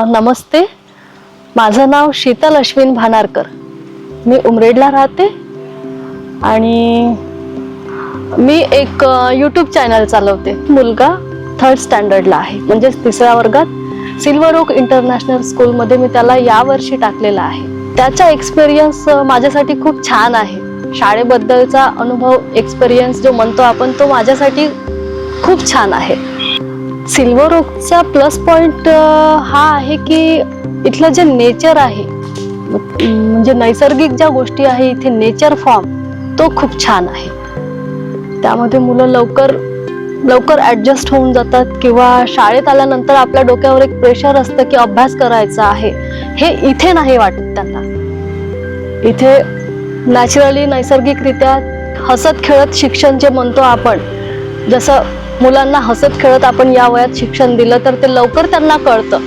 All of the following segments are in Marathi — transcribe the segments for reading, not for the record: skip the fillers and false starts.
नमस्ते, माझं नाव शीतल अश्विन भानारकर. मी उमरेडला राहते आणि मी एक यूट्यूब चॅनल चालवते. मुलगा 3rd स्टँडर्डला आहे, म्हणजे 3ऱ्या वर्गात. सिल्वर ओक इंटरनॅशनल स्कूलमध्ये मी त्याला यावर्षी टाकलेला आहे. त्याचा एक्सपिरियन्स माझ्यासाठी खूप छान आहे. शाळेबद्दलचा अनुभव, एक्सपिरियन्स जो म्हणतो आपण, तो माझ्यासाठी खूप छान आहे. सिल्वर ओकचा प्लस पॉइंट हा आहे की इथलं जे नेचर आहे, म्हणजे नैसर्गिक ज्या गोष्टी आहे, इथे नेचर फॉर्म तो खूप छान आहे. त्यामध्ये मुलं लवकर ऍडजस्ट होऊन जातात, किंवा शाळेत आल्यानंतर आपल्या डोक्यावर एक प्रेशर असतं की अभ्यास करायचा आहे, हे इथे नाही वाटत त्यांना. इथे नॅचरली, नैसर्गिकरित्या हसत खेळत शिक्षण जे म्हणतो आपण, जसं मुलांना हसत खेळत आपण या वयात शिक्षण दिलं तर ते लवकर त्यांना कळतं,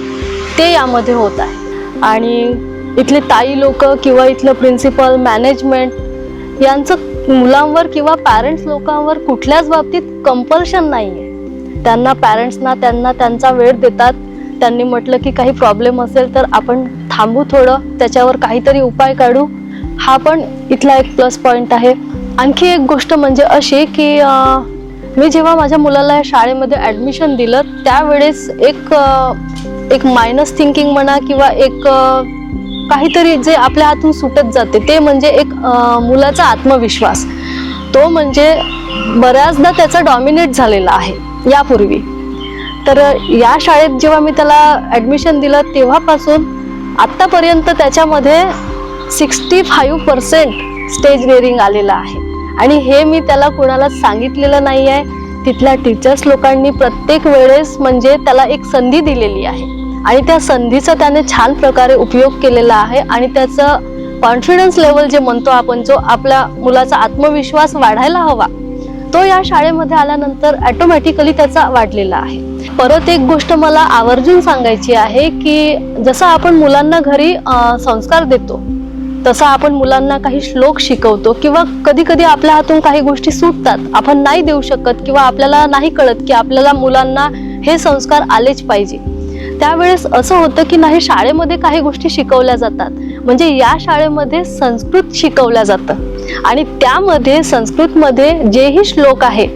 ते यामध्ये होत आहे. आणि इथले ताई लोक किंवा इथलं प्रिन्सिपल, मॅनेजमेंट यांचं मुलांवर किंवा पॅरेंट्स लोकांवर कुठल्याच बाबतीत कंपल्शन नाहीये. त्यांना त्यांचा वेळ देतात. त्यांनी म्हटलं की काही प्रॉब्लेम असेल तर आपण थांबू, थोडं त्याच्यावर काहीतरी उपाय काढू. हा पण इथला एक प्लस पॉइंट आहे. आणखी एक गोष्ट म्हणजे अशी की मी जेव्हा माझ्या मुलाला या शाळेमध्ये ऍडमिशन दिलं, त्यावेळेस एक मायनस थिंकिंग म्हणा किंवा एक काहीतरी जे आपल्या हातून सुटत जाते, ते म्हणजे एक मुलाचा आत्मविश्वास. तो म्हणजे बऱ्याचदा त्याचा डॉमिनेट झालेला आहे यापूर्वी. तर या शाळेत जेव्हा मी त्याला ऍडमिशन दिलं, तेव्हापासून आतापर्यंत त्याच्यामध्ये 65% स्टेज डेअरिंग आलेलं आहे. आणि हे मी त्याला कुणाला सांगितलेलं नाही आहे. तिथल्या टीचर्स लोकांनी प्रत्येक वेळेस म्हणजे त्याला एक संधी दिलेली आहे, आणि त्या संधीचा त्याने छान प्रकारे उपयोग केलेला आहे. आणि त्याचं कॉन्फिडन्स लेवल जे म्हणतो आपण, जो आपल्या मुलाचा आत्मविश्वास वाढायला हवा, तो या शाळेमध्ये आल्यानंतर ऑटोमॅटिकली त्याचा वाढलेला आहे. परत एक गोष्ट मला आवर्जून सांगायची आहे की जसं आपण मुलांना घरी संस्कार देतो, तसा आपण मुलांना काही श्लोक शिकवतो, किंवा कधी कधी आपल्या हातून काही गोष्टी सुटतात, आपण नाही देऊ शकत, किंवा आपल्याला नाही कळत की आपल्याला मुलांना हे संस्कार आलेच पाहिजे. त्यावेळेस असं होतं की नाही, शाळेमध्ये काही गोष्टी शिकवल्या जातात. म्हणजे या शाळेमध्ये संस्कृत शिकवल्या जातं, आणि त्यामध्ये संस्कृतमध्ये जेही श्लोक आहे,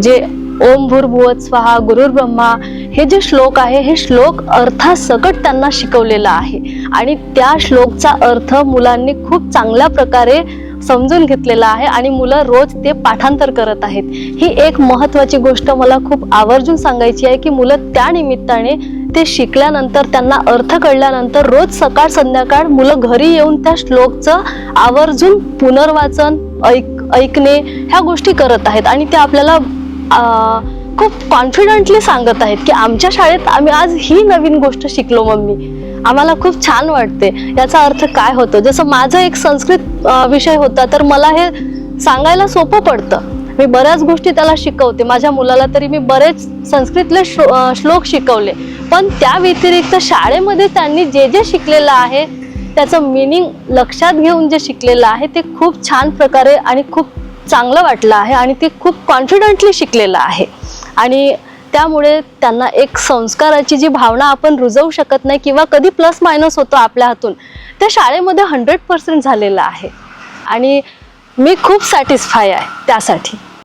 जे ओम भूर्भुवः स्वहा, गुरुर्ब्रह्मा, हे जे श्लोक आहे, हे श्लोक अर्थासकट त्यांना शिकवलेला आहे. आणि त्या श्लोकचा अर्थ मुलांनी खूप चांगल्या प्रकारे समजून घेतलेला आहे, आणि मुलं रोज ते पाठांतर करत आहेत. ही एक महत्वाची गोष्ट मला खूप आवर्जून सांगायची आहे की मुलं त्या निमित्ताने ते शिकल्यानंतर, त्यांना अर्थ कळल्यानंतर, रोज सकाळ संध्याकाळ मुलं घरी येऊन त्या श्लोकचं आवर्जून पुनर्वाचन, ऐकणे ह्या गोष्टी करत आहेत. आणि ते आपल्याला खूप कॉन्फिडेंटली सांगत आहेत की आमच्या शाळेत आम्ही आज ही नवीन गोष्ट शिकलो मम्मी, आम्हाला खूप छान वाटते. याचा अर्थ काय होतो, जसं माझा एक संस्कृत विषय होता, तर मला हे सांगायला सोपं पडतं. मी बऱ्याच गोष्टी त्याला शिकवते. माझ्या मुलाला तरी मी बरेच संस्कृतले श्लोक शिकवले, पण त्या व्यतिरिक्त शाळेमध्ये त्यांनी जे जे शिकलेलं आहे, त्याचं मिनिंग लक्षात घेऊन जे शिकलेलं आहे, ते खूप छान प्रकारे आणि खूप चांगलं वाटलं आहे, आणि ते खूप कॉन्फिडेंटली शिकलेलं आहे. आणि त्यामुळे त्यांना एक संस्काराची जी भावना आपण रुजवू शकत नाही, किंवा कधी प्लस मायनस होतो आपल्या हातून, त्या शाळेमध्ये 100% झालेलं आहे. आणि मी खूप सॅटिस्फाय आहे त्यासाठी.